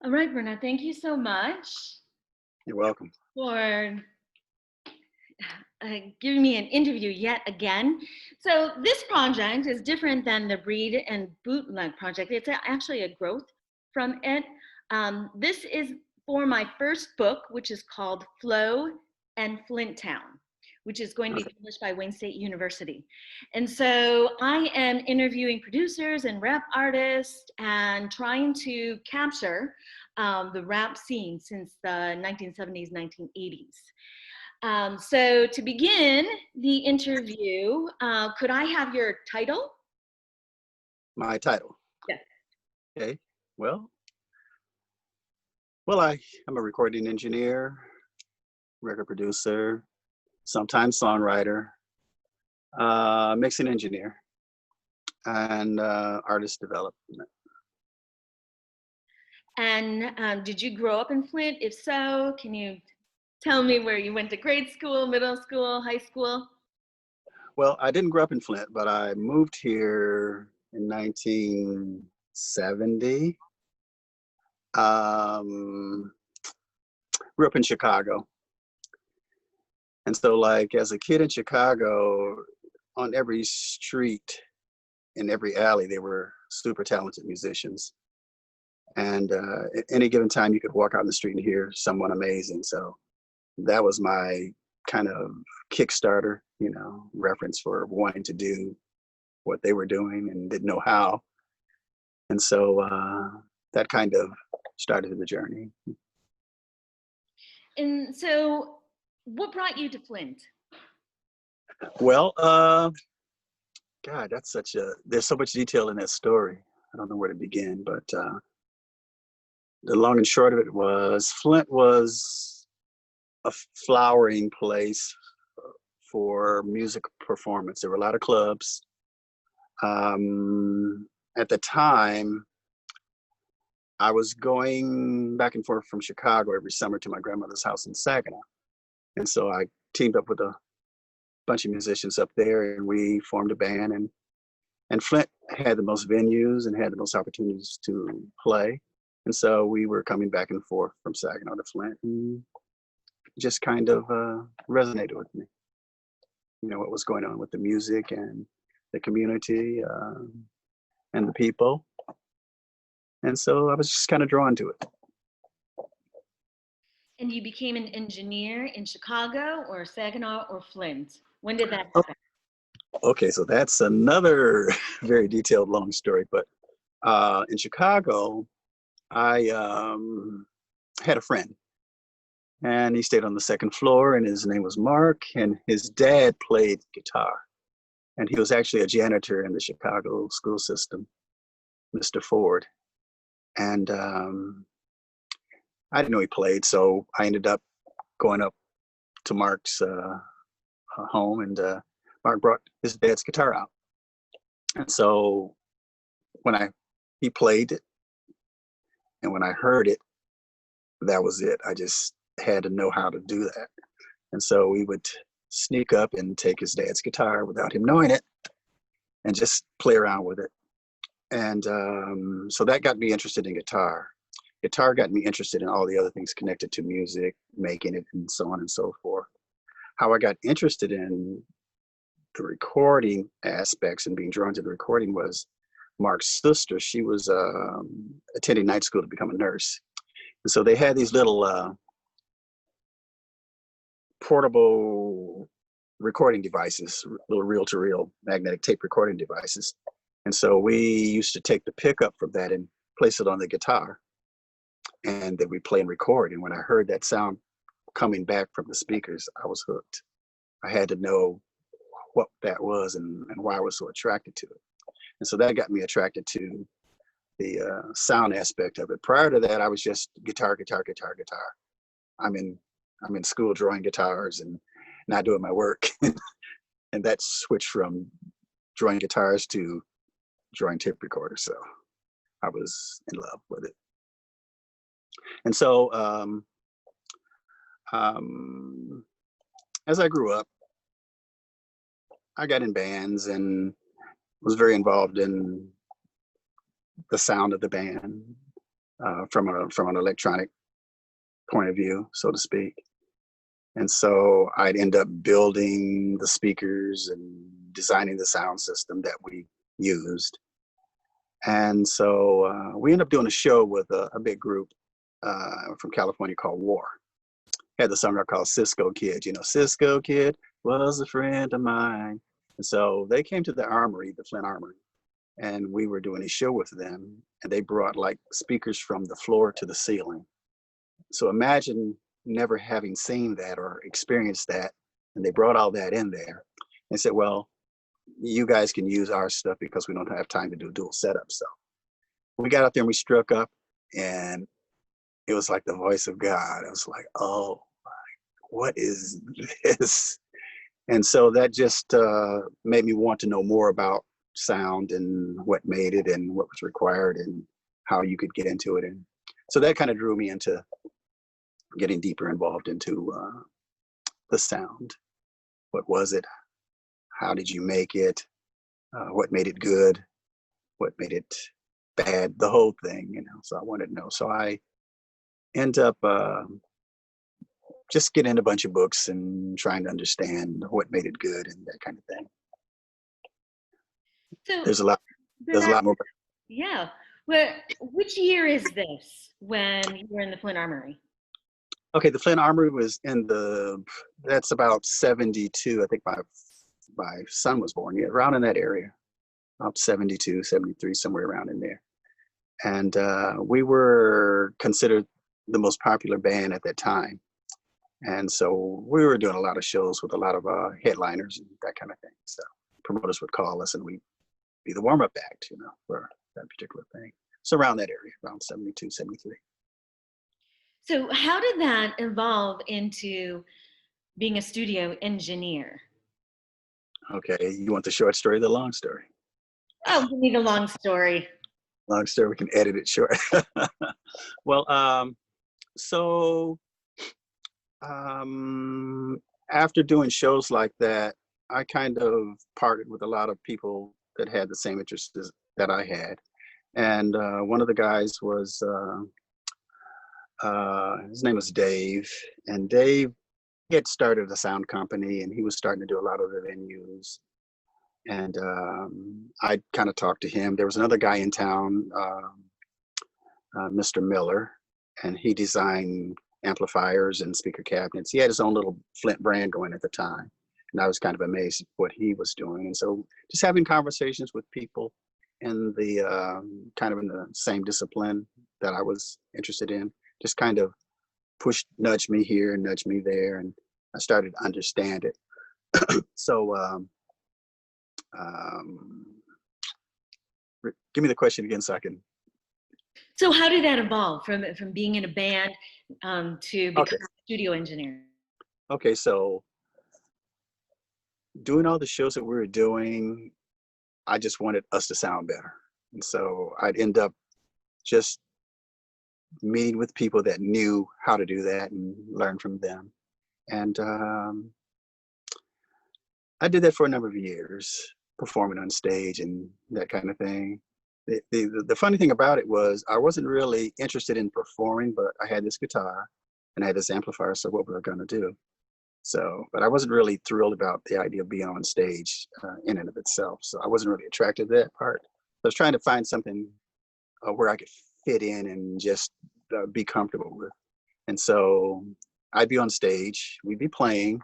All right, Bernard, thank you so much You're welcome. for giving me an interview yet again. So, this project is different than the Breed and Bootleg project. It's actually a growth from it. This is for my first book, which is called Flow and Flint Town, which is going to be Okay. published by Wayne State University. And so I am interviewing producers and rap artists and trying to capture the rap scene since the 1970s, 1980s. So to begin the interview, could I have your title? My title. Yes. Okay. Well, I'm a recording engineer, record producer, sometimes songwriter, mixing engineer, and artist development. And did you grow up in Flint? If so, can you tell me where you went to grade school, middle school, high school? Well, I didn't grow up in Flint, but I moved here in 1970. Um, Grew up in Chicago. And so, like, as a kid in Chicago, on every street, in every alley, they were super talented musicians. And at any given time, you could walk out in the street and hear someone amazing. So that was my kind of Kickstarter, reference for wanting to do what they were doing and didn't know how. And so that kind of started the journey. And so, what brought you to Flint? Well, God, there's so much detail in that story. I don't know where to begin, but the long and short of it was Flint was a flowering place for music performance. There were a lot of clubs. At the time, I was going back and forth from Chicago every summer to my grandmother's house in Saginaw. And so I teamed up with a bunch of musicians up there and we formed a band. And Flint had the most venues and had the most opportunities to play. And so we were coming back and forth from Saginaw to Flint and just kind of resonated with me. What was going on with the music and the community and the people. And so I was just kind of drawn to it. And you became an engineer in Chicago or Saginaw or Flint. When did that happen? Okay, so that's another very detailed, long story. But in Chicago, I had a friend, and he stayed on the second floor, and his name was Mark, and his dad played guitar. And he was actually a janitor in the Chicago school system, Mr. Ford. And I didn't know he played, so I ended up going up to Mark's home, and Mark brought his dad's guitar out. And so he played it, and when I heard it, that was it. I just had to know how to do that. And so we would sneak up and take his dad's guitar without him knowing it and just play around with it. And so that got me interested in guitar. Guitar got me interested in all the other things connected to music, making it, and so on and so forth. How I got interested in the recording aspects and being drawn to the recording was Mark's sister. She was attending night school to become a nurse. And so they had these little portable recording devices, little reel-to-reel magnetic tape recording devices. And so we used to take the pickup from that and place it on the guitar. And then we play and record. And when I heard that sound coming back from the speakers, I was hooked. I had to know what that was and why I was so attracted to it. And so that got me attracted to the sound aspect of it. Prior to that, I was just guitar. I'm in school drawing guitars and not doing my work. And that switched from drawing guitars to drawing tape recorders. So I was in love with it. And so as I grew up, I got in bands and was very involved in the sound of the band. from an electronic point of view, so to speak. And so I'd end up building the speakers and designing the sound system that we used. And so we ended up doing a show with a big group from California called War. Had the song called Cisco Kid. You know, Cisco Kid was a friend of mine. And so they came to the Armory, the Flint Armory, and we were doing a show with them. And they brought like speakers from the floor to the ceiling. So imagine never having seen that or experienced that. And they brought all that in there and said, well, you guys can use our stuff because we don't have time to do a dual setup. So we got out there and we struck up, and it was like the voice of God. I was like, oh, what is this? And so that just made me want to know more about sound and what made it and what was required and how you could get into it. And so that kind of drew me into getting deeper involved into the sound. What was it? How did you make it? What made it good? What made it bad? The whole thing, you know. So I wanted to know. So I end up just getting a bunch of books and trying to understand what made it good and that kind of thing. So There's a lot. There's a lot more. Yeah. Well, which year is this when you were in the Flint Armory? Okay, the Flint Armory was in that's about 72. I think my son was born, yeah, around in that area, about 72, 73, somewhere around in there. And we were considered the most popular band at that time. And so we were doing a lot of shows with a lot of headliners and that kind of thing. So promoters would call us and we'd be the warm-up act, you know, for that particular thing. So around that area, around 72, 73. So how did that evolve into being a studio engineer? Okay, you want the short story or the long story? Oh, give me the long story. Long story, we can edit it short. Well, after doing shows like that, I kind of parted with a lot of people that had the same interests that I had. And one of the guys was, his name was Dave. And Dave, he had started a sound company and he was starting to do a lot of the venues. And I kind of talked to him. There was another guy in town, Mr. Miller, and he designed amplifiers and speaker cabinets. He had his own little Flint brand going at the time. And I was kind of amazed at what he was doing. And so just having conversations with people in the kind of in the same discipline that I was interested in, just kind of nudged me here and nudged me there. And I started to understand it. So give me the question again so I can. So how did that evolve from being in a band to become Okay. a studio engineer? Okay, so doing all the shows that we were doing, I just wanted us to sound better. And so I'd end up just meeting with people that knew how to do that and learn from them. And I did that for a number of years, performing on stage and that kind of thing. The funny thing about it was I wasn't really interested in performing, but I had this guitar and I had this amplifier, so what we were gonna do. So, but I wasn't really thrilled about the idea of being on stage in and of itself. So I wasn't really attracted to that part. I was trying to find something where I could fit in and just be comfortable with. And so I'd be on stage, we'd be playing.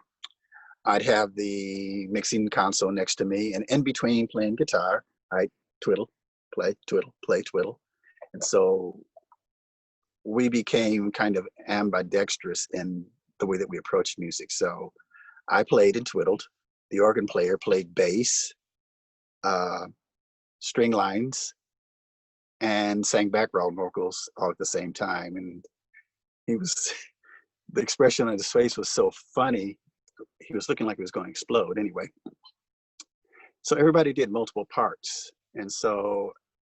I'd have the mixing console next to me, and in between playing guitar, I'd twiddle, play, twiddle, play, twiddle. And so we became kind of ambidextrous in the way that we approached music. So I played and twiddled. The organ player played bass, string lines, and sang background vocals all at the same time. And he was, the expression on his face was so funny. He was looking like he was going to explode anyway. So everybody did multiple parts. And so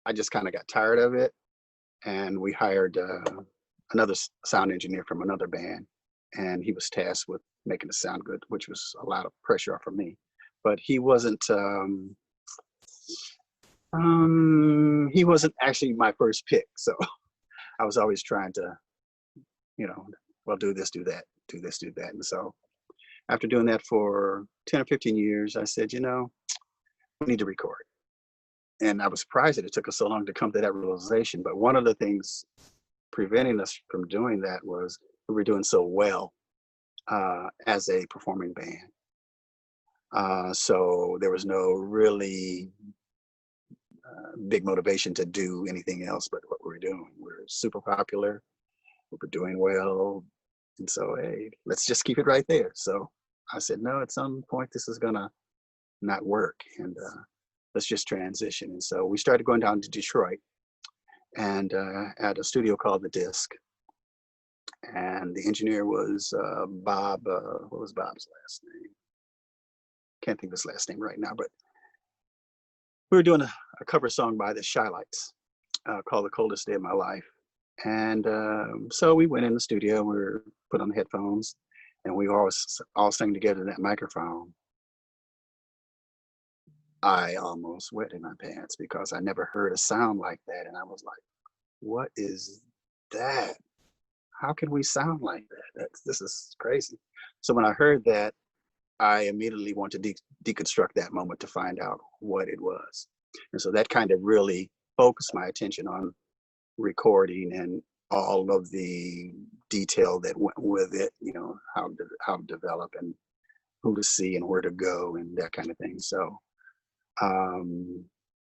I just kind of got tired of it. And we hired another sound engineer from another band. And he was tasked with making it sound good, which was a lot of pressure off of me. But he wasn't actually my first pick. So I was always trying to, you know, well, do this, do that, do this, do that. And so after doing that for 10 or 15 years, I said, you know, we need to record. And I was surprised that it took us so long to come to that realization. But one of the things preventing us from doing that was we were doing so well as a performing band. So there was no really big motivation to do anything else but what we were doing. We were super popular, we were doing well. And so, hey, let's just keep it right there. So I said, no, at some point this is gonna not work, and let's just transition. And so we started going down to Detroit and at a studio called The Disc. And the engineer was Bob, what was Bob's last name? Can't think of his last name right now, but we were doing a cover song by the Shylights called The Coldest Day of My Life. And so we went in the studio, we were put on the headphones, and we all sang together in that microphone. I almost wet in my pants because I never heard a sound like that. And I was like, what is that? How can we sound like that? This is crazy. So when I heard that, I immediately wanted to deconstruct that moment to find out what it was. And so that kind of really focused my attention on recording and all of the detail that went with it, you know, how to develop and who to see and where to go and that kind of thing. So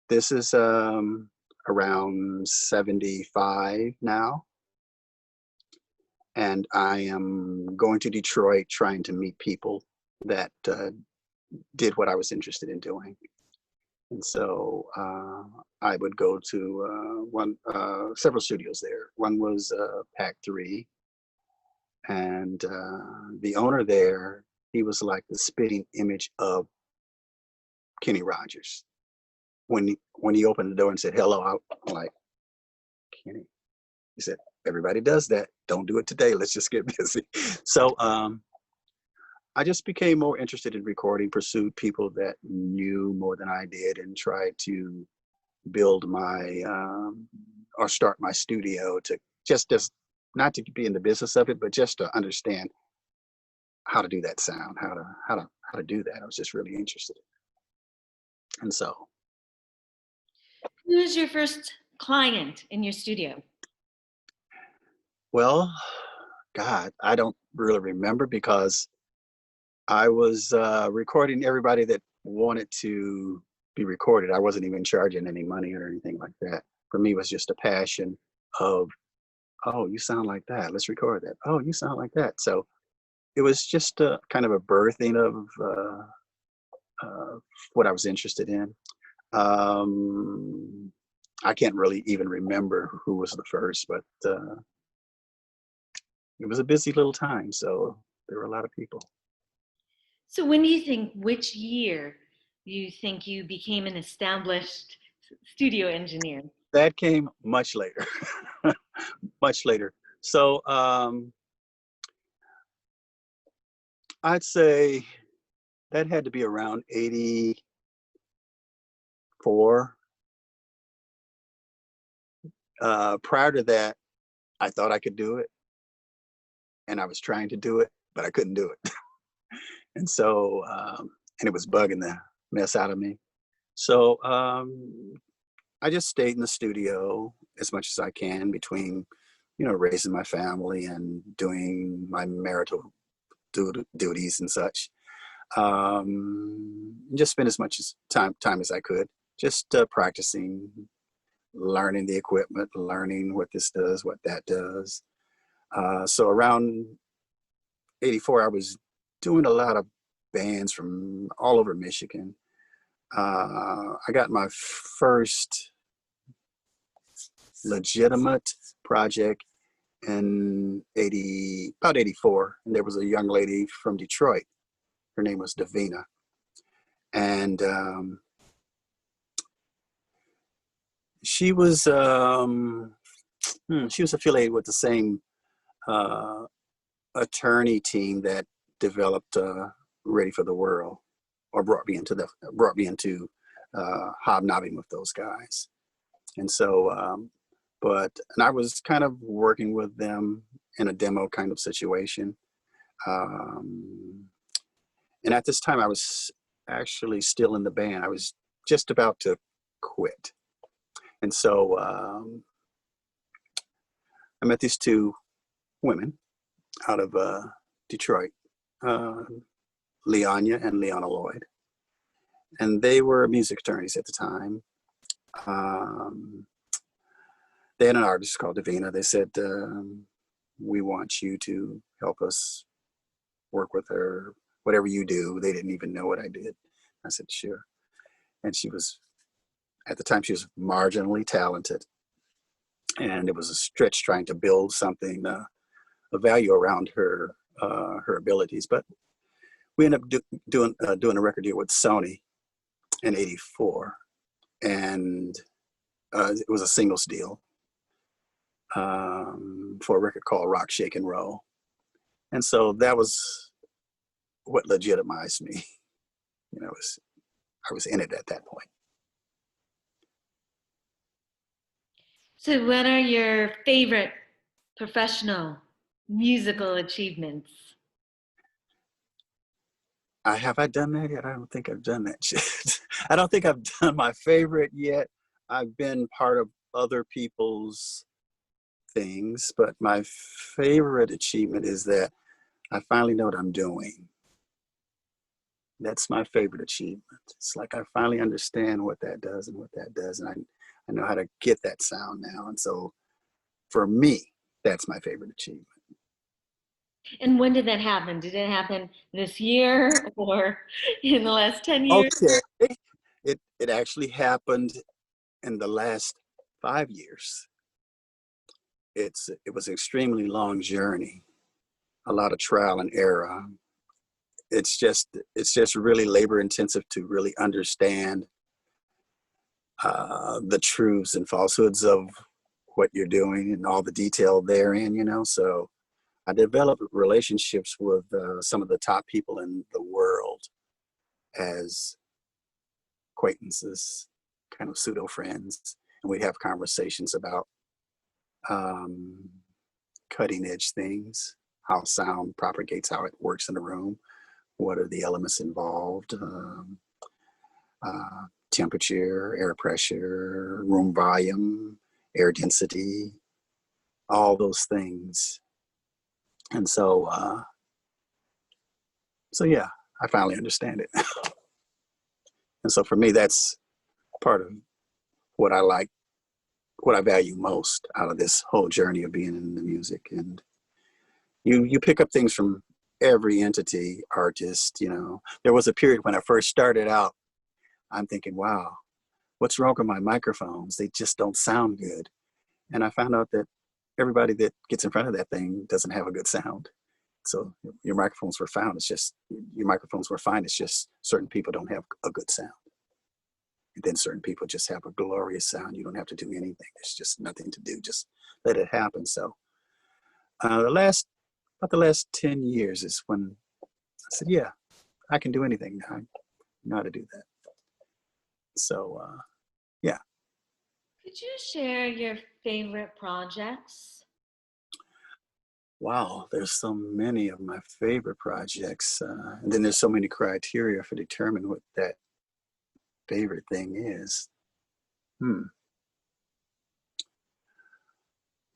this is around 75 now. And I am going to Detroit trying to meet people that did what I was interested in doing. And so I would go to several studios there. One was Pack 3. And the owner there, he was like the spitting image of Kenny Rogers. When he opened the door and said, hello, I'm like, Kenny. He said, everybody does that. Don't do it today. Let's just get busy. So I just became more interested in recording, pursued people that knew more than I did, and tried to build my or start my studio to just not to be in the business of it, but just to understand how to do that sound, how to do that. I was just really interested in it. And so, Who was your first client in your studio? well, God, I don't really remember because I was recording everybody that wanted to be recorded. I wasn't even charging any money or anything like that. For me, it was just a passion of, oh, you sound like that. Let's record that. Oh, you sound like that. So it was just a kind of a birthing of what I was interested in. I can't really even remember who was the first, but it was a busy little time. So there were a lot of people. So when do you think, which year you think you became an established studio engineer? That came much later, much later. So I'd say that had to be around 84. Prior to that, I thought I could do it, and I was trying to do it, but I couldn't do it. And so, and it was bugging the mess out of me. So I just stayed in the studio as much as I can between, you know, raising my family and doing my marital duties and such. Just spend as much as time as I could, just practicing, learning the equipment, learning what this does, what that does. So around 84, I was doing a lot of bands from all over Michigan. I got my first legitimate project in about 84, and there was a young lady from Detroit. Her name was Davina, and she was affiliated with the same attorney team that developed Ready for the World, or brought me into hobnobbing with those guys. And so And I was kind of working with them in a demo kind of situation. And at this time, I was actually still in the band. I was just about to quit. And so I met these two women out of Detroit, Leonia and Leona Lloyd. And they were music attorneys at the time. They had an artist called Davina. They said, we want you to help us work with her, whatever you do. They didn't even know what I did. I said, sure. And she was, at the time, she was marginally talented. And it was a stretch trying to build something, a value around her abilities. But we ended up doing a record deal with Sony in '84. And it was a singles deal for a record called Rock, Shake, and Roll. And so that was what legitimized me. You know, I was in it at that point. So what are your favorite professional musical achievements? Have I done that yet? I don't think I've done that yet. I don't think I've done my favorite yet. I've been part of other people's things, but my favorite achievement is that I finally know what I'm doing. That's my favorite achievement. It's like I finally understand what that does and what that does, and I know how to get that sound now. And so for me, that's my favorite achievement. And when did that happen? Did it happen this year or in the last 10 years? Okay. It actually happened in the last 5 years. It was an extremely long journey, a lot of trial and error. It's just really labor intensive to really understand the truths and falsehoods of what you're doing and all the detail therein, you know. So I developed relationships with some of the top people in the world as acquaintances, kind of pseudo friends, and we'd have conversations about cutting edge things, how sound propagates, how it works in the room, what are the elements involved, temperature, air pressure, room volume, air density, all those things. And so, yeah, I finally understand it. And so for me, that's part of what I like, what I value most out of this whole journey of being in the music. And you pick up things from every entity, artist, you know. There was a period when I first started out, I'm thinking, wow, what's wrong with my microphones? They just don't sound good. And I found out that everybody that gets in front of that thing doesn't have a good sound. So your microphones were found. It's just, your microphones were fine. It's just certain people don't have a good sound. And then certain people just have a glorious sound. You don't have to do anything. There's just nothing to do. Just let it happen. So the last 10 years is when I said, yeah, I can do anything now. I know how to do that. So, yeah. Could you share your favorite projects? Wow, there's so many of my favorite projects. And then there's so many criteria for determining what that favorite thing is.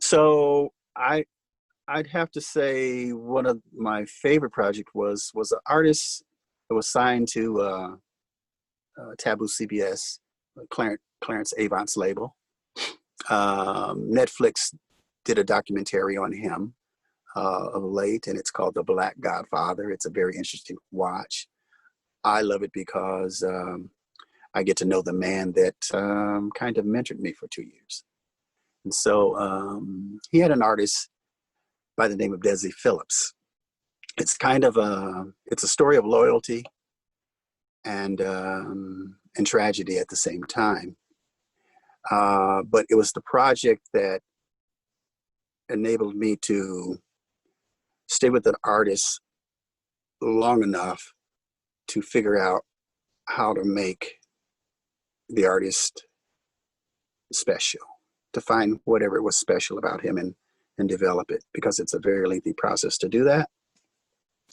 So I'd have to say one of my favorite project was an artist that was signed to Taboo CBS, Clarence Avant's label. Netflix did a documentary on him of late, and it's called The Black Godfather. It's a very interesting watch. I love it because I get to know the man that kind of mentored me for 2 years. And so he had an artist by the name of Desi Phillips. It's kind of it's a story of loyalty and tragedy at the same time. But it was the project that enabled me to stay with an artist long enough to figure out how to make the artist special. to find whatever was special about him and develop it, because it's a very lengthy process to do that.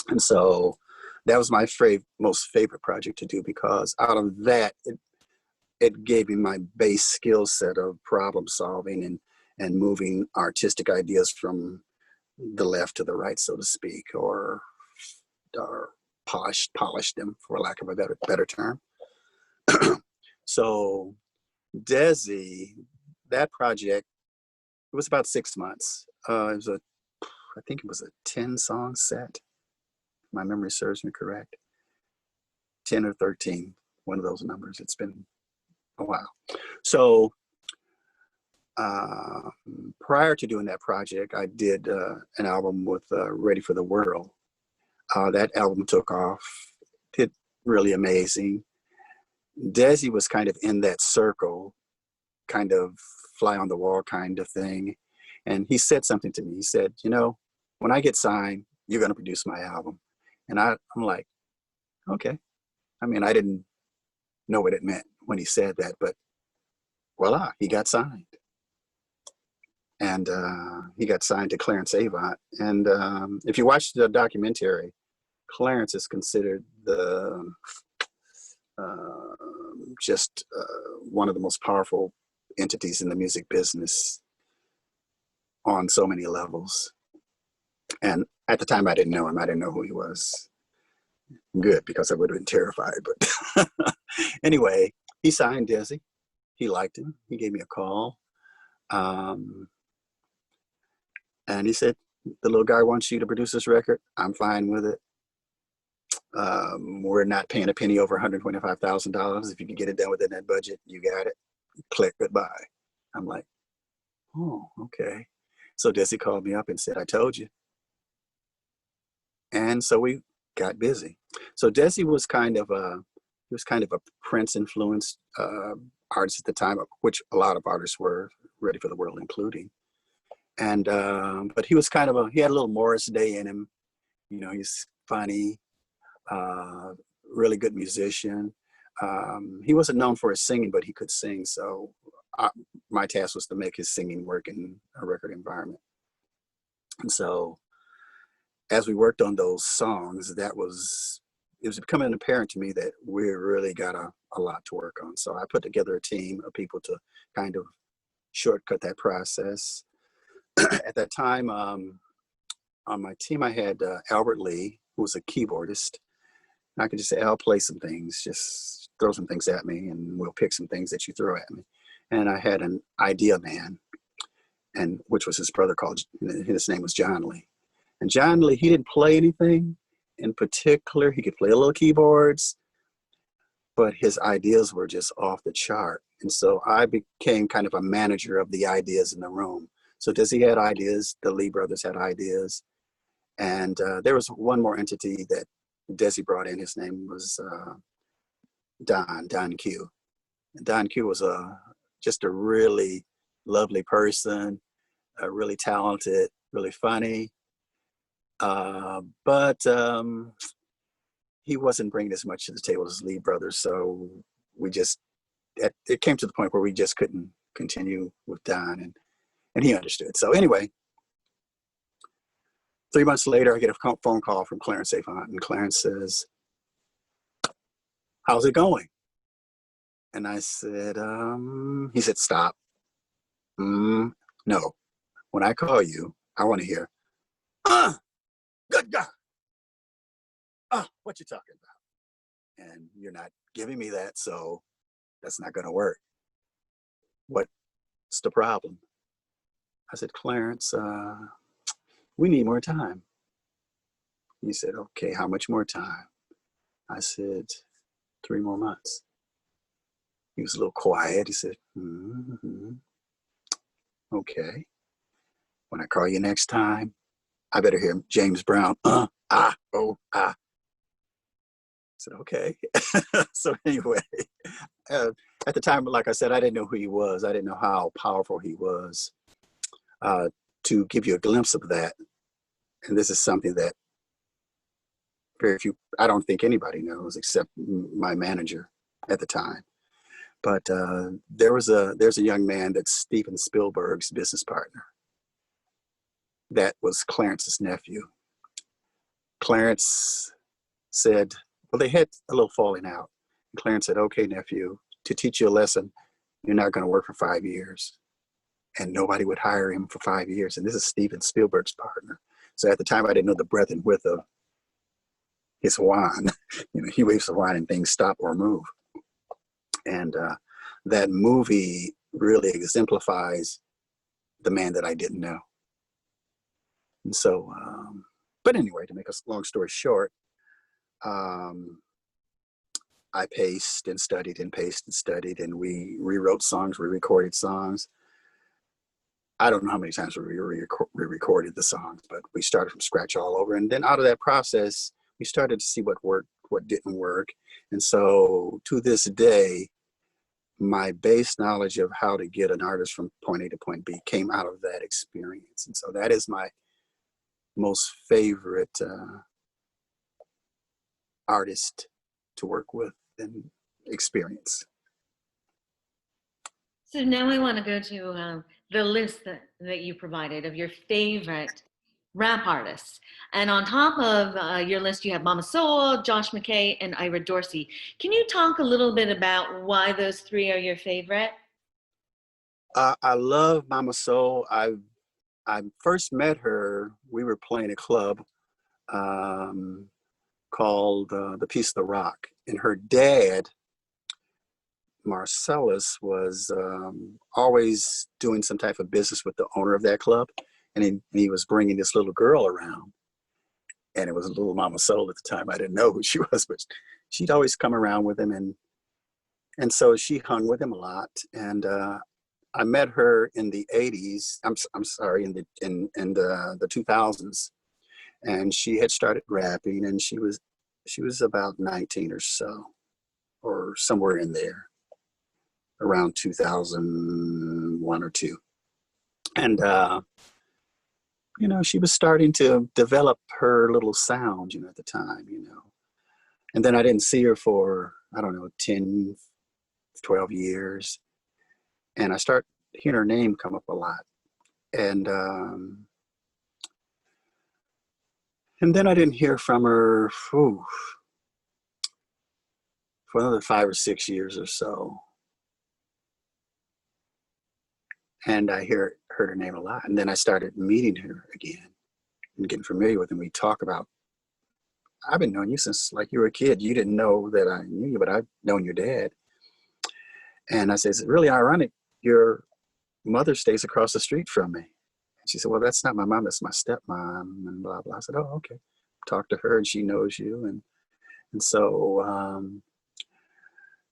And so that was my most favorite project to do, because out of that, it gave me my base skill set of problem solving and moving artistic ideas from the left to the right, so to speak, or polish them, for lack of a better term. So Desi, that project, it was about 6 months. I think it was a 10-song set. My memory serves me correct. 10 or 13, one of those numbers. It's been a while. So prior to doing that project, I did an album with Ready for the World. That album took off, did really amazing. Desi was kind of in that circle, kind of fly on the wall kind of thing. And he said something to me. He said, you know, when I get signed, you're going to produce my album. And I'm like, okay. I mean, I didn't know what it meant when he said that, but voila, he got signed. And he got signed to Clarence Avant. And if you watch the documentary, Clarence is considered the one of the most powerful entities in the music business on so many levels. And at the time, I didn't know him. I didn't know who he was. Good, because I would have been terrified. But anyway, he signed Desi. He liked him. He gave me a call. And he said, the little guy wants you to produce this record. I'm fine with it. We're not paying a penny over $125,000. If you can get it done within that budget, you got it. Click, goodbye. I'm like, oh, okay. So Desi called me up and said, I told you. And so we got busy. So Desi was kind of a Prince influenced artist at the time, which a lot of artists were, Ready for the World including. And but he was he had a little Morris Day in him. You know, he's funny, really good musician. He wasn't known for his singing, but he could sing. So my task was to make his singing work in a record environment. And so as we worked on those songs, it was becoming apparent to me that we really got a lot to work on. So I put together a team of people to kind of shortcut that process. At that time, on my team, I had Albert Lee, who was a keyboardist. And I could just say, I'll play some things, just throw some things at me, and we'll pick some things that you throw at me. And I had an idea man, which was his brother his name was John Lee. And John Lee, he didn't play anything in particular. He could play a little keyboards, but his ideas were just off the chart. And so I became kind of a manager of the ideas in the room. So Desi had ideas, the Lee brothers had ideas. And there was one more entity that Desi brought in. His name was Don Q. And Don Q was just a really lovely person, really talented, really funny. But he wasn't bringing as much to the table as Lee brothers. So it came to the point where we just couldn't continue with Don, and he understood. So anyway, 3 months later, I get a phone call from Clarence Avant, and Clarence says, how's it going? And I said, he said, stop. No, when I call you, I want to hear, good God. What you talking about? And you're not giving me that, so that's not going to work. What's the problem? I said, Clarence, we need more time. He said, okay, how much more time? I said, 3 more months. He was a little quiet. He said, okay. When I call you next time, I better hear James Brown, I said, okay. So anyway, at the time, like I said, I didn't know who he was. I didn't know how powerful he was. To give you a glimpse of that, and this is something that very few, I don't think anybody knows except my manager at the time. But there's a young man that's Steven Spielberg's business partner. That was Clarence's nephew. Clarence said, well, they had a little falling out. And Clarence said, okay, nephew, to teach you a lesson, you're not going to work for 5 years. And nobody would hire him for 5 years. And this is Steven Spielberg's partner. So at the time, I didn't know the breadth and width of his wand. You know, he waves the wand and things stop or move. And that movie really exemplifies the man that I didn't know. And so, but anyway, to make a long story short, I paced and studied and paced and studied, and we rewrote songs, we recorded songs. I don't know how many times we re-recorded the songs, but we started from scratch all over. And then out of that process, we started to see what worked, what didn't work. And so to this day, my base knowledge of how to get an artist from point A to point B came out of that experience. And so that is my most favorite artist to work with and experience. So now I want to go to the list that you provided of your favorite rap artists. And on top of your list, you have Mama Soul, Josh McKay, and Ira Dorsey. Can you talk a little bit about why those three are your favorite? I love Mama Soul. I first met her, we were playing a club called The Piece of the Rock. And her dad, Marcellus, was always doing some type of business with the owner of that club. And he was bringing this little girl around. And it was little Mama Soul at the time. I didn't know who she was, but she'd always come around with him. And so she hung with him a lot. And I met her in the 80s. I'm sorry, in the 2000s. And she had started rapping, and she was about 19 or so, or somewhere in there, around 2001 or two. And you know, she was starting to develop her little sound, you know, at the time, you know. And then I didn't see her for, I don't know, 10, 12 years. And I start hearing her name come up a lot. And then I didn't hear from her for another 5 or 6 years or so. And I heard her name a lot. And then I started meeting her again and getting familiar with her. We talk about, I've been knowing you since like you were a kid. You didn't know that I knew you, but I've known your dad. And I said, it's really ironic. Your mother stays across the street from me. And she said, well, that's not my mom, that's my stepmom, and blah, blah. I said, oh, okay. Talk to her and she knows you. And so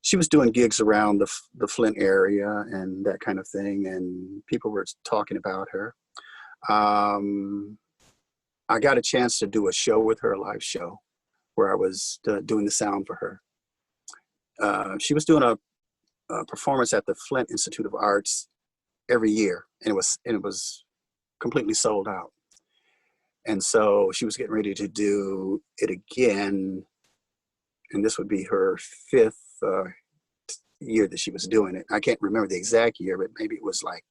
she was doing gigs around the Flint area and that kind of thing. And people were talking about her. I got a chance to do a show with her, a live show, where I was doing the sound for her. She was doing a performance at the Flint Institute of Arts every year, and it was completely sold out. And so she was getting ready to do it again, and this would be her 5th year that she was doing it. I can't remember the exact year, but maybe it was like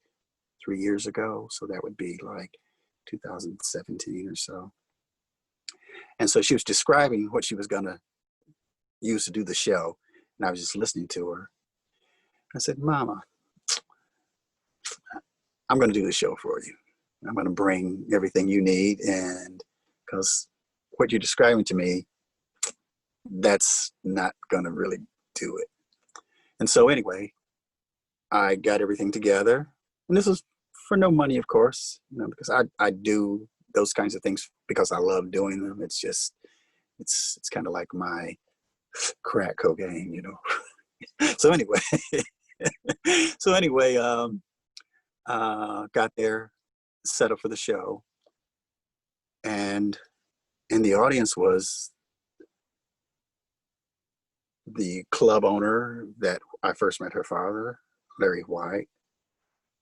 3 years ago. So that would be like 2017 or so. And so she was describing what she was going to use to do the show, and I was just listening to her. I said, Mama, I'm going to do the show for you. I'm going to bring everything you need, and because what you're describing to me, that's not going to really do it. And so anyway, I got everything together, and this was for no money, of course, you know, because I do those kinds of things because I love doing them. It's just, it's kind of like my crack cocaine, you know. So anyway, got there, set up for the show, and in the audience was the club owner that I first met, her father, Larry White.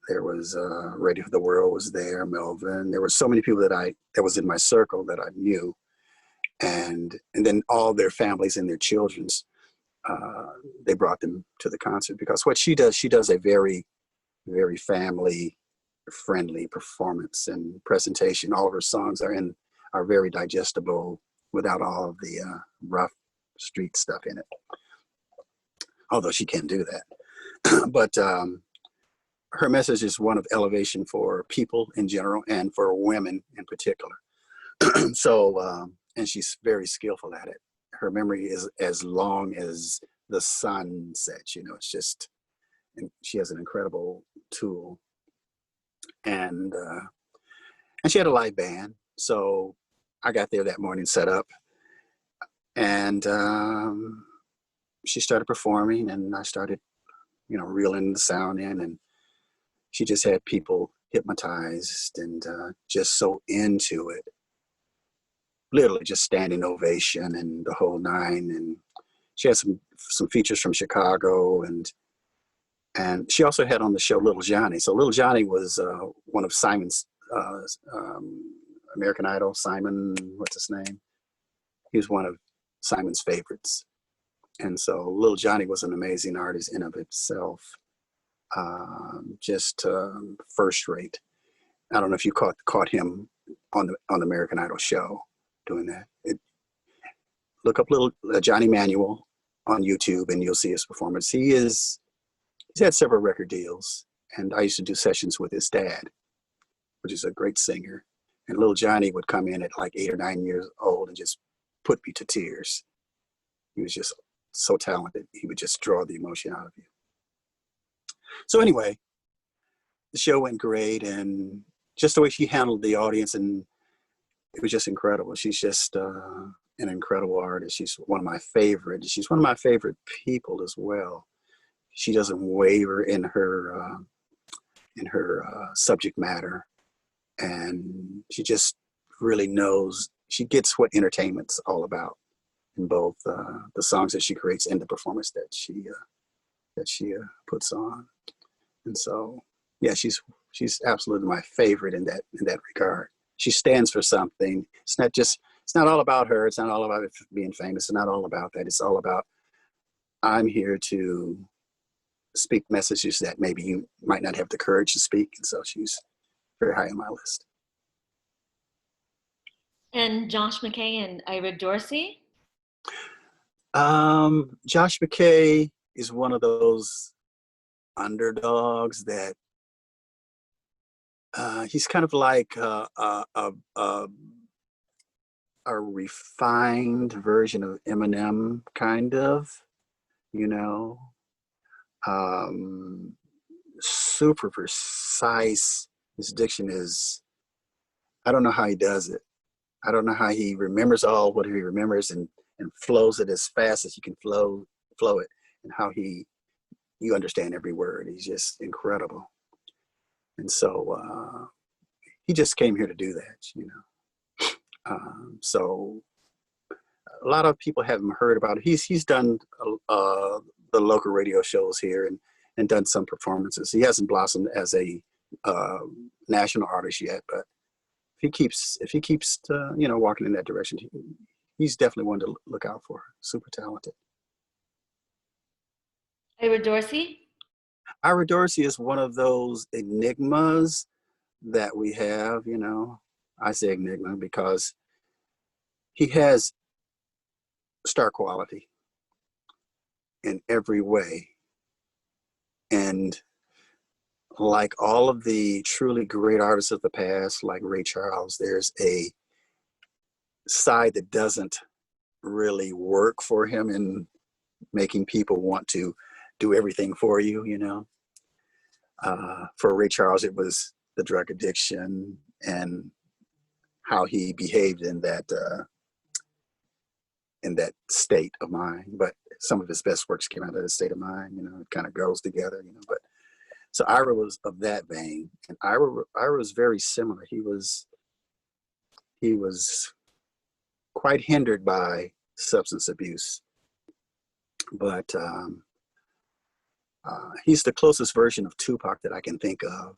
There was Radio for the World was there, Melvin. There were so many people that was in my circle that I knew, and then all their families and their children's. they brought them to the concert, because what she does a very, very family friendly performance and presentation. All of her songs are very digestible without all of the rough street stuff in it, although she can do that. But her message is one of elevation for people in general and for women in particular. So, and she's very skillful at it. Her memory is as long as the sun sets, it's just, and she has an incredible tool. And she had a live band. So I got there that morning, set up, and she started performing, and I started, reeling the sound in, and she just had people hypnotized and just so into it. Literally just standing ovation and the whole nine. And she had some features from Chicago, and she also had on the show Little Johnny. So Little Johnny was one of Simon's American Idol. Simon, what's his name? He was one of Simon's favorites. And so Little Johnny was an amazing artist in of itself. Just first rate. I don't know if you caught him on the American Idol show doing that. Look up Little Johnny Manuel on YouTube, and you'll see his performance. He's had several record deals, and I used to do sessions with his dad, which is a great singer. And Little Johnny would come in at like 8 or 9 years old and just put me to tears. He was just so talented. He would just draw the emotion out of you. So anyway, the show went great, and just the way she handled the audience, and it was just incredible. She's just an incredible artist. She's one of my favorites. She's one of my favorite people as well. She doesn't waver in her subject matter, and she just really knows. She gets what entertainment's all about in both the songs that she creates and the performance that she puts on. And so, yeah, she's absolutely my favorite in that regard. She stands for something. It's not all about her. It's not all about being famous. It's not all about that. It's all about, I'm here to speak messages that maybe you might not have the courage to speak. And so she's very high on my list. And Josh McKay and Ira Dorsey? Josh McKay is one of those underdogs that he's kind of like a refined version of Eminem, kind of, super precise. His diction is, I don't know how he does it. I don't know how he remembers all what he remembers and flows it as fast as he can flow it, and how you understand every word. He's just incredible. And so he just came here to do that, so a lot of people haven't heard about it. He's done the local radio shows here and done some performances. He hasn't blossomed as a national artist yet, but if he keeps walking in that direction, he's definitely one to look out for. Super talented. Ira Dorsey? Ira Dorsey is one of those enigmas that we have, I say enigma because he has star quality in every way. And like all of the truly great artists of the past, like Ray Charles, there's a side that doesn't really work for him in making people want to do everything for you, For Ray Charles, it was the drug addiction and how he behaved in that state of mind. But some of his best works came out of the state of mind, it kind of goes together, But so Ira was of that vein, and Ira was very similar. He was quite hindered by substance abuse, but he's the closest version of Tupac that I can think of.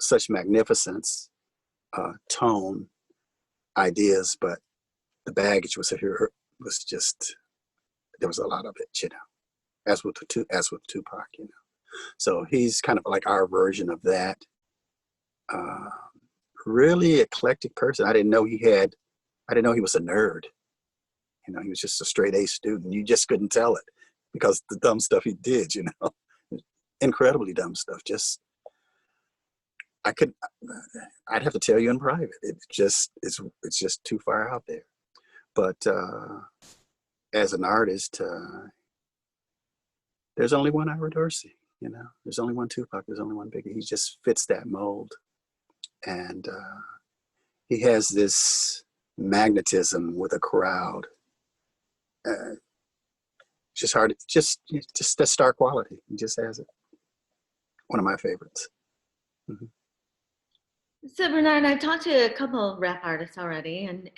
Such magnificence, tone, ideas, but the baggage was just there was a lot of it, as with Tupac, So he's kind of like our version of that. Uh, Really eclectic person. I didn't know he was a nerd. He was just a straight A student. You just couldn't tell it because the dumb stuff he did, incredibly dumb stuff. I could, I'd have to tell you in private. It's just too far out there. But as an artist, there's only one Ira Dorsey. There's only one Tupac. There's only one Biggie. He just fits that mold, and he has this magnetism with a crowd. Just hard, just that star quality. He just has it. One of my favorites. Mm-hmm. So Bernard, I've talked to a couple of rap artists already, and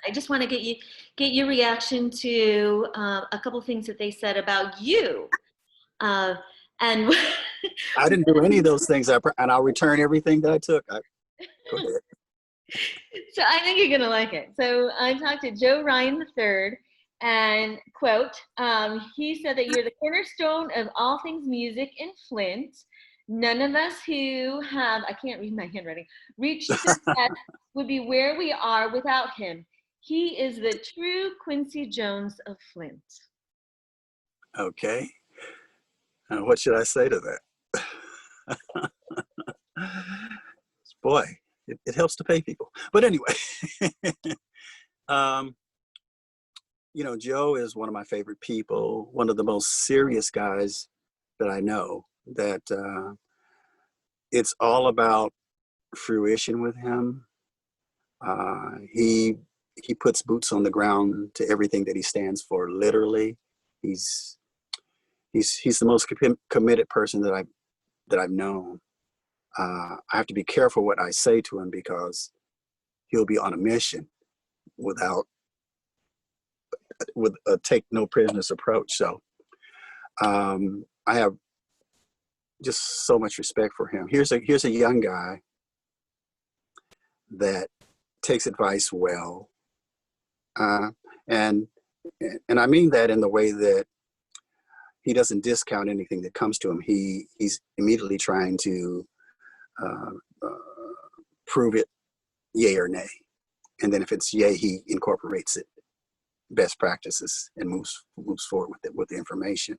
I just want to get your reaction to a couple of things that they said about you. And I didn't do any of those things, and I'll return everything that I took. Go ahead. So I think you're gonna like it. So I talked to Joe Ryan III, and quote, he said that you're the cornerstone of all things music in Flint. None of us who have, I can't read my handwriting, reached success would be where we are without him. He is the true Quincy Jones of Flint. Okay. What should I say to that? Boy, it helps to pay people. But anyway, Joe is one of my favorite people, one of the most serious guys that I know, that it's all about fruition with him. He puts boots on the ground to everything that he stands for, literally. He's the most committed person that I've known. I have to be careful what I say to him because he'll be on a mission with a take no prisoners approach. So I have just so much respect for him. Here's a young guy that takes advice well, and I mean that in the way that he doesn't discount anything that comes to him. He's immediately trying to prove it yay or nay, and then if it's yay, he incorporates it, best practices, and moves forward with the information.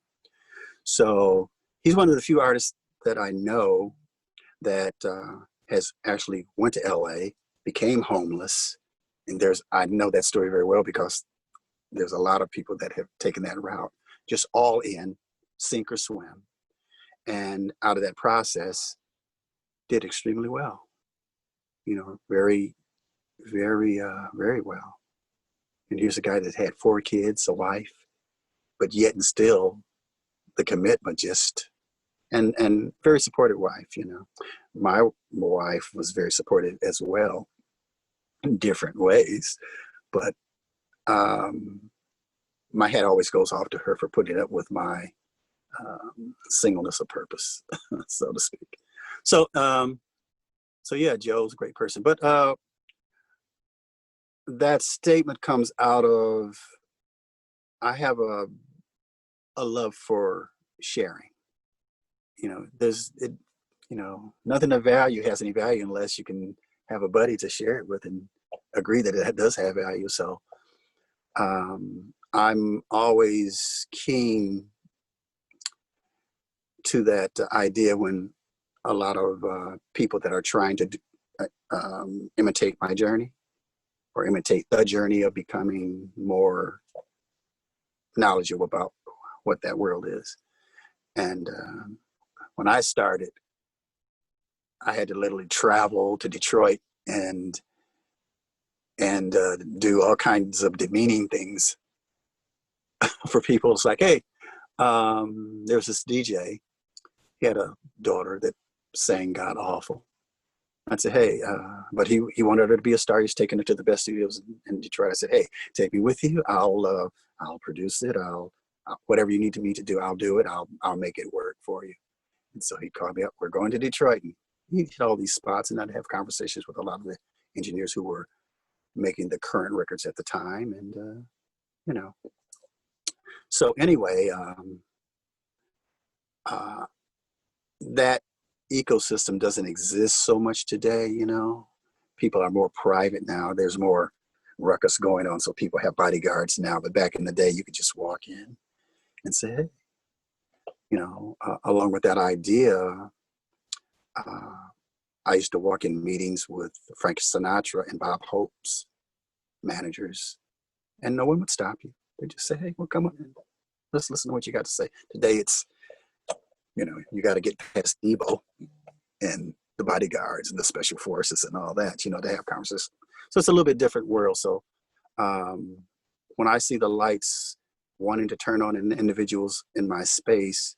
So he's one of the few artists that I know that has actually went to LA, became homeless, and I know that story very well because there's a lot of people that have taken that route, just all in, sink or swim, and out of that process did extremely well. Very, very, very well. And here's a guy that had 4 kids, a wife, but yet and still the commitment and very supportive wife. My wife was very supportive as well in different ways, but my hat always goes off to her for putting up with my singleness of purpose, so to speak. So yeah, Joe's a great person, but that statement comes out of, I have a love for sharing. Nothing of value has any value unless you can have a buddy to share it with and agree that it does have value. So I'm always keen to that idea when a lot of people that are trying to imitate my journey or imitate the journey of becoming more knowledgeable about what that world is. And when I started, I had to literally travel to Detroit and do all kinds of demeaning things for people. It's like, hey, there's this DJ. He had a daughter that sang god awful. I'd say, hey, but he wanted her to be a star. He's taking her to the best studios in Detroit. I said, hey, take me with you. I'll produce it. I'll whatever you need me to do, I'll do it. I'll make it work for you. And so he called me up. We're going to Detroit, and he hit all these spots, and I'd have conversations with a lot of the engineers who were making the current records at the time, and So anyway, that ecosystem doesn't exist so much today, you know. People are more private now. There's more ruckus going on, so people have bodyguards now. But back in the day, you could just walk in and say, hey, you know, along with that idea, I used to walk in meetings with Frank Sinatra and Bob Hope's managers, and no one would stop you. They just say, hey, well, come on in. Let's listen to what you got to say. Today, it's, you know, you got to get past Debo and the bodyguards and the special forces and all that, you know, to have conversations. So it's a little bit different world. So when I see the lights wanting to turn on in individuals in my space,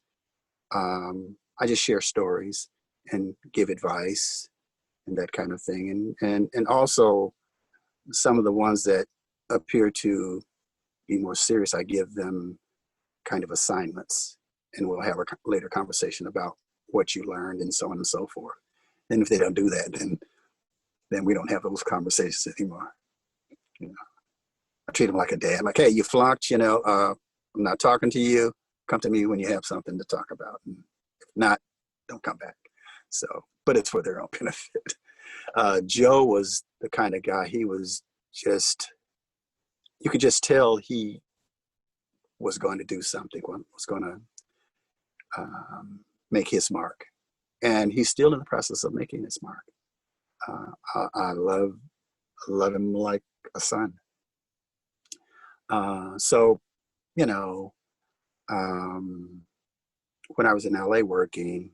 I just share stories and give advice and that kind of thing. And also some of the ones that appear to be more serious, I give them kind of assignments, and we'll have a later conversation about what you learned and so on and so forth. And if they don't do that, then we don't have those conversations anymore. You know, I treat them like a dad, like, hey, you flunked, you know, I'm not talking to you. Come to me when you have something to talk about. And if not, don't come back. So, but it's for their own benefit. Joe was the kind of guy, he was just, you could just tell he was going to do something, was going to make his mark. And he's still in the process of making his mark. I love him like a son. So, you know, when I was in LA working,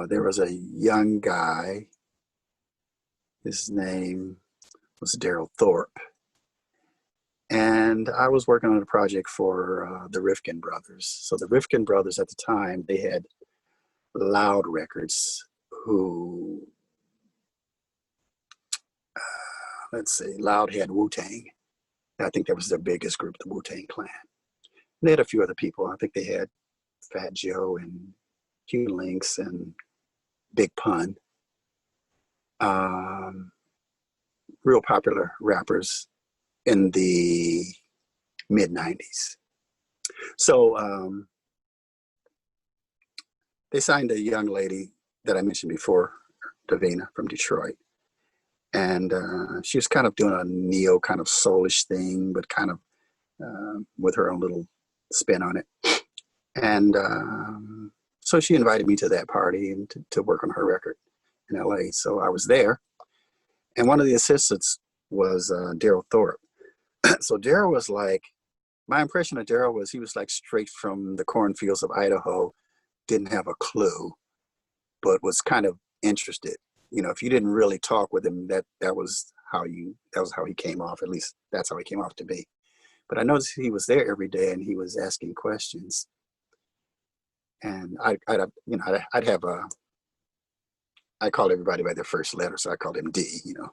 there was a young guy. His name was Daryl Thorpe. And I was working on a project for the Rifkin brothers. So the Rifkin brothers at the time, they had Loud Records, who, let's see, Loud had Wu-Tang. I think that was their biggest group, the Wu-Tang Clan. And they had a few other people. I think they had Fat Joe and Huey Links and Big Pun. Real popular rappers in the mid-90s. So they signed a young lady that I mentioned before, Davina from Detroit. And she was kind of doing a neo kind of soulish thing, but kind of with her own little spin on it. And so she invited me to that party and to work on her record in LA. So I was there. And one of the assistants was Daryl Thorpe. So Daryl was like, my impression of Daryl was he was like straight from the cornfields of Idaho, didn't have a clue, but was kind of interested. You know, if you didn't really talk with him, that was how he came off. At least that's how he came off to me. But I noticed he was there every day and he was asking questions. And I'd have I called everybody by their first letter, so I called him D, you know.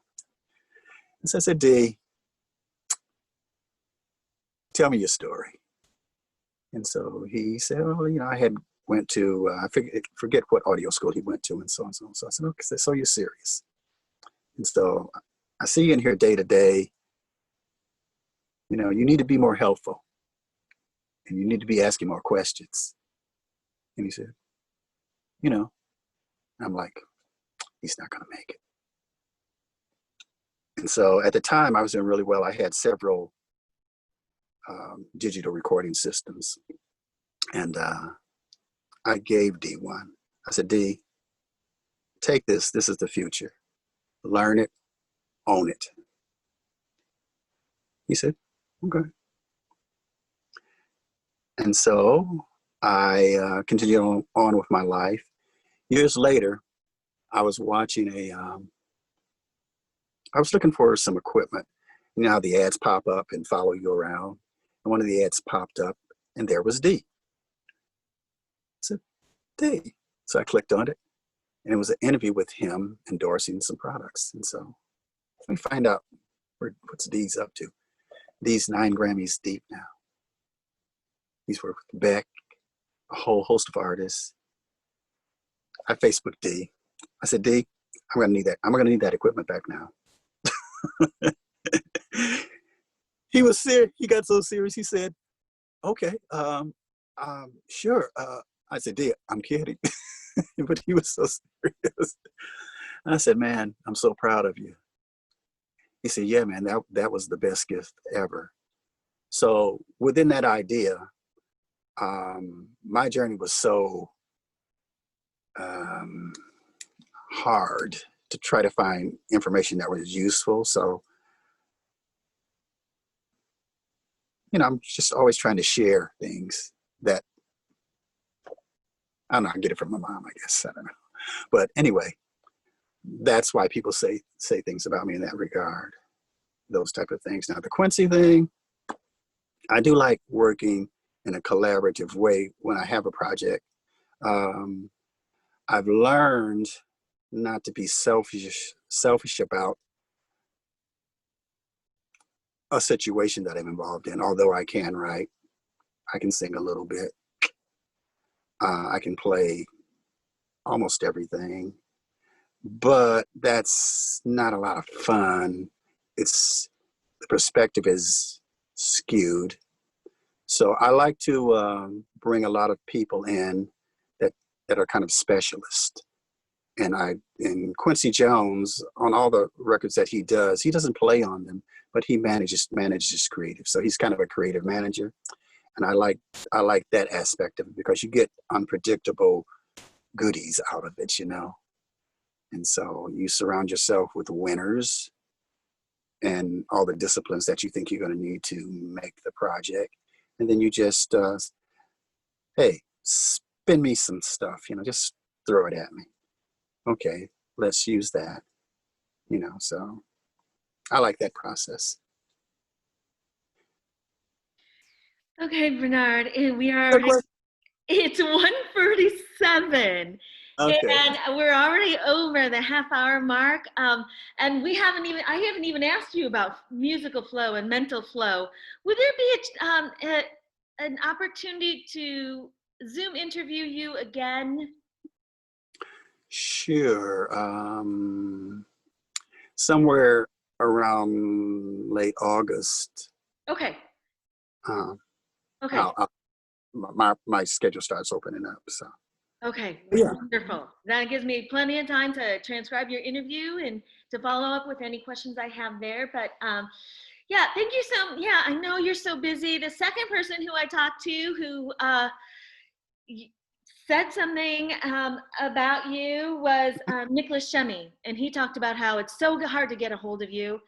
And so I said, D, tell me your story. And so he said, oh, you know, I had went to, I forget what audio school he went to and so on and so on. So I said, okay, so you're serious. And so I see you in here day to day. You know, you need to be more helpful and you need to be asking more questions. And he said, you know, I'm like, he's not going to make it. And so at the time I was doing really well. I had several digital recording systems. And I gave D one. I said, D, take this. This is the future. Learn it, own it. He said, okay. And so I continued on with my life. Years later, I was watching I was looking for some equipment. You know how the ads pop up and follow you around? And one of the ads popped up and there was D. I said, D. So I clicked on it and it was an interview with him endorsing some products. And so let me find out what's D's up to. D's 9 Grammys deep now. He's worked with Beck, a whole host of artists. I Facebooked D. I said, D, I'm gonna need that. I'm gonna need that equipment back now. He was serious. He got so serious. He said, okay, sure. I said, "Dear, I'm kidding." But he was so serious. I said, "Man, I'm so proud of you." He said, "Yeah, man, that was the best gift ever." So within that idea, my journey was so um, hard to try to find information that was useful. So, I'm just always trying to share things that I don't know. I get it from my mom, I guess. I don't know. But anyway, that's why people say things about me in that regard. Those type of things. Now, the Quincy thing, I do like working in a collaborative way when I have a project. Um, I've learned not to be selfish about a situation that I'm involved in. Although I can write, I can sing a little bit, I can play almost everything, but that's not a lot of fun. It's the perspective is skewed. So I like to bring a lot of people in that that are kind of specialists. And Quincy Jones, on all the records that he doesn't play on them, but he manages creative. So he's kind of a creative manager, and I like that aspect of it because you get unpredictable goodies out of it. And so you surround yourself with winners and all the disciplines that you think you're going to need to make the project, and then you just hey, spin me some stuff, just throw it at me. Okay, let's use that. So I like that process. Okay, Bernard, we Good are, question. it's 1:47 Okay. and we're already over the half hour mark. And I haven't even asked you about musical flow and mental flow. Would there be an opportunity to Zoom interview you again? Sure. Somewhere around late August, Okay, uh, okay. I'll, my schedule starts opening up. So Okay, yeah, wonderful. That gives me plenty of time to transcribe your interview and to follow up with any questions I have there. But yeah, thank you yeah, I know you're so busy. The second person who I talked to who said something about you was Nicholas Shemmy, and he talked about how it's so hard to get a hold of you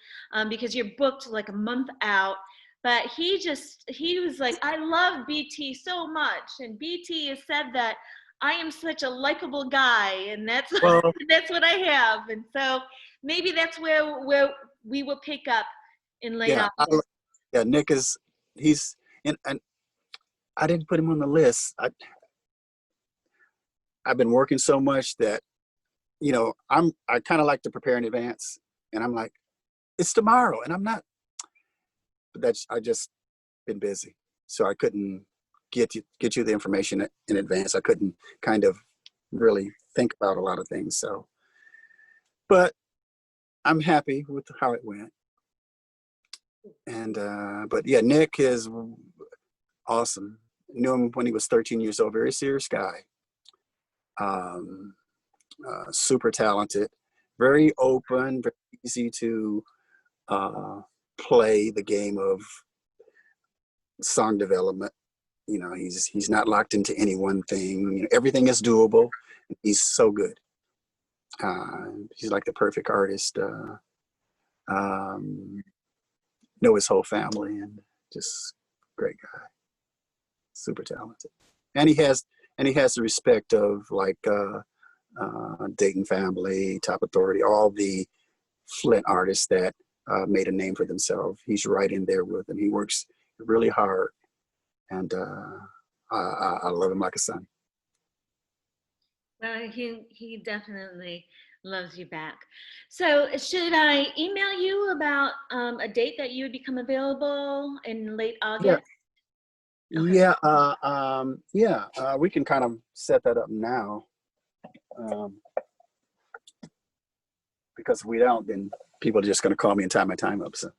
because you're booked like a month out. But he was like, I love BT so much, and BT has said that I am such a likable guy, and that's well, that's what I have, and so maybe that's where we will pick up in late yeah, August. yeah. Nick is he's and I didn't put him on the list. I've been working so much that I kind of like to prepare in advance, and I'm like, it's tomorrow, and I'm not. But that's I just been busy, so I couldn't get you the information in advance. I couldn't kind of really think about a lot of things. So, but I'm happy with how it went. And but yeah, Nick is awesome. Knew him when he was 13 years old. Very serious guy. Um, Super talented. Very open. Very easy to uh, play the game of song development. He's not locked into any one thing. Everything is doable. He's so good. He's like the perfect artist. Um, know his whole family and just great guy, super talented. And he has the respect of like Dayton Family, Top Authority, all the Flint artists that made a name for themselves. He's right in there with them. He works really hard, and I love him like a son. Well, he definitely loves you back. So, should I email you about a date that you would become available in late Yeah, August? Okay. yeah, yeah. We can kind of set that up now, um, because if we don't, then people are just going to call me and tie my time up. So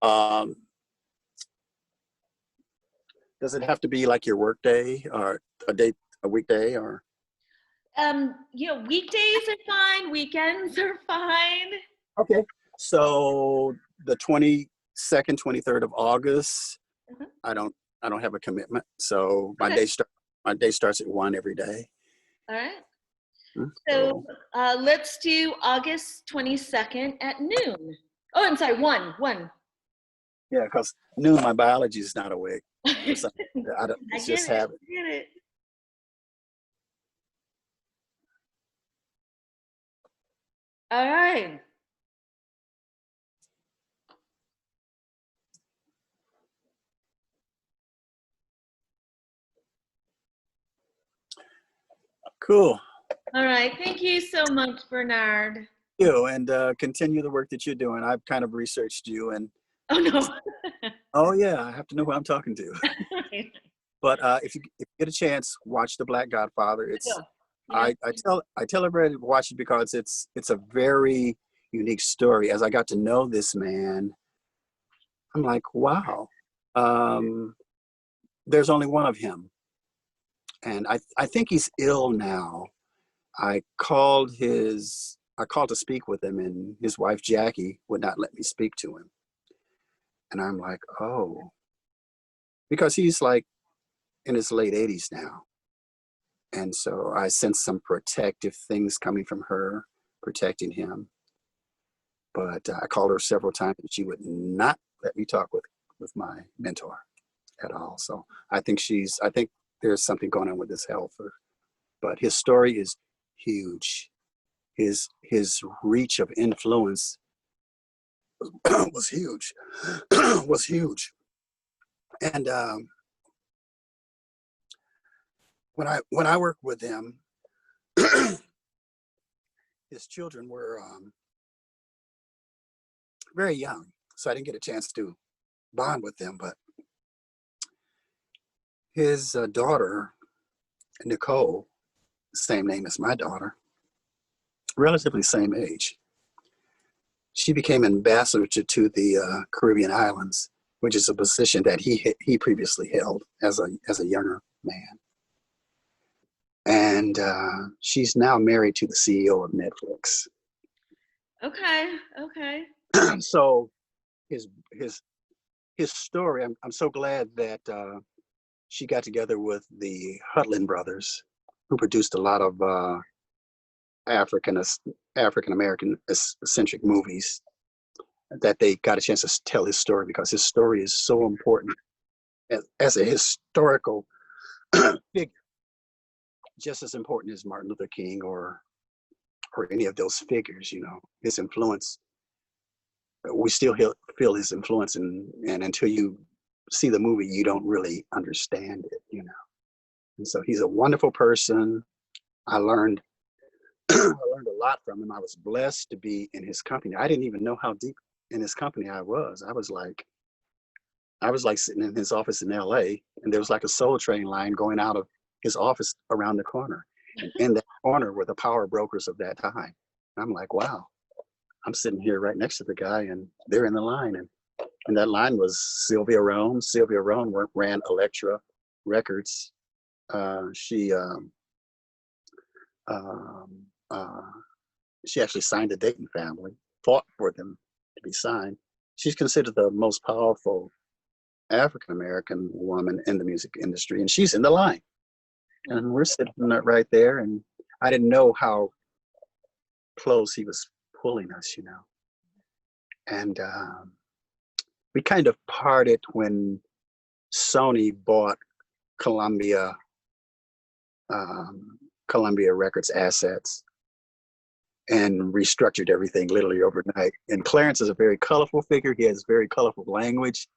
Um, does it have to be like your work day or a weekday or? Weekdays are fine, weekends are fine. Okay. So the 22nd, 23rd of August, Mhm. I don't have a commitment. So Okay, my day starts at 1 every day. all right. So So let's do August 22nd at noon. Oh, I'm sorry, 1. yeah, because noon my biology is not awake. For some, I don't, I it's get just it. habit. I get it. All right. Cool. All right. Thank you so much, Bernard. You and continue the work that you're doing. I've kind of researched you, and Oh, no. oh yeah, I have to know who I'm talking to. But if you get a chance, watch The Black Godfather. It's Yeah. I tell everybody to watch it because it's a very unique story. As I got to know this man, I'm like, wow, um, there's only one of him, and I think he's ill now. I called to speak with him, and his wife Jackie would not let me speak to him, and I'm like, oh, because he's like in his late 80s now. And so I sensed some protective things coming from her, protecting him. But I called her several times and she would not let me talk with my mentor at all. So I think there's something going on with his health. But his story is huge. His reach of influence was huge, was huge. And when I worked with him, his children were very young, so I didn't get a chance to bond with them. But his daughter, Nicole, same name as my daughter, relatively same age, she became ambassador to the Caribbean islands, which is a position that he previously held as a younger man. And she's now married to the CEO of Netflix. Okay. Okay. So his his his story. I'm so glad that she got together with the Hudlin brothers, who produced a lot of African African American centric movies. That they got a chance to tell his story because his story is so important as a historical figure, just as important as Martin Luther King or any of those figures. You know, his influence. We still feel his influence, and until you see the movie, you don't really understand it. You know, and so he's a wonderful person. I learned I learned a lot from him. I was blessed to be in his company. I didn't even know how deep in his company I was. I was like sitting in his office in LA, and there was like a Soul Train line going out of his office around the corner. And in that corner were the power brokers of that time. And I'm like, wow, I'm sitting here right next to the guy, and they're in the line. And that line was Sylvia Rhone. Sylvia Rhone ran Elektra Records. She um, uh, she actually signed the Dayton family, fought for them to be signed. She's considered the most powerful African American woman in the music industry, and she's in the line. And we're sitting right there, and I didn't know how close he was pulling us, you know. And we kind of parted when Sony bought Columbia, Columbia Records assets and restructured everything literally overnight. And Clarence is a very colorful figure. He has very colorful language.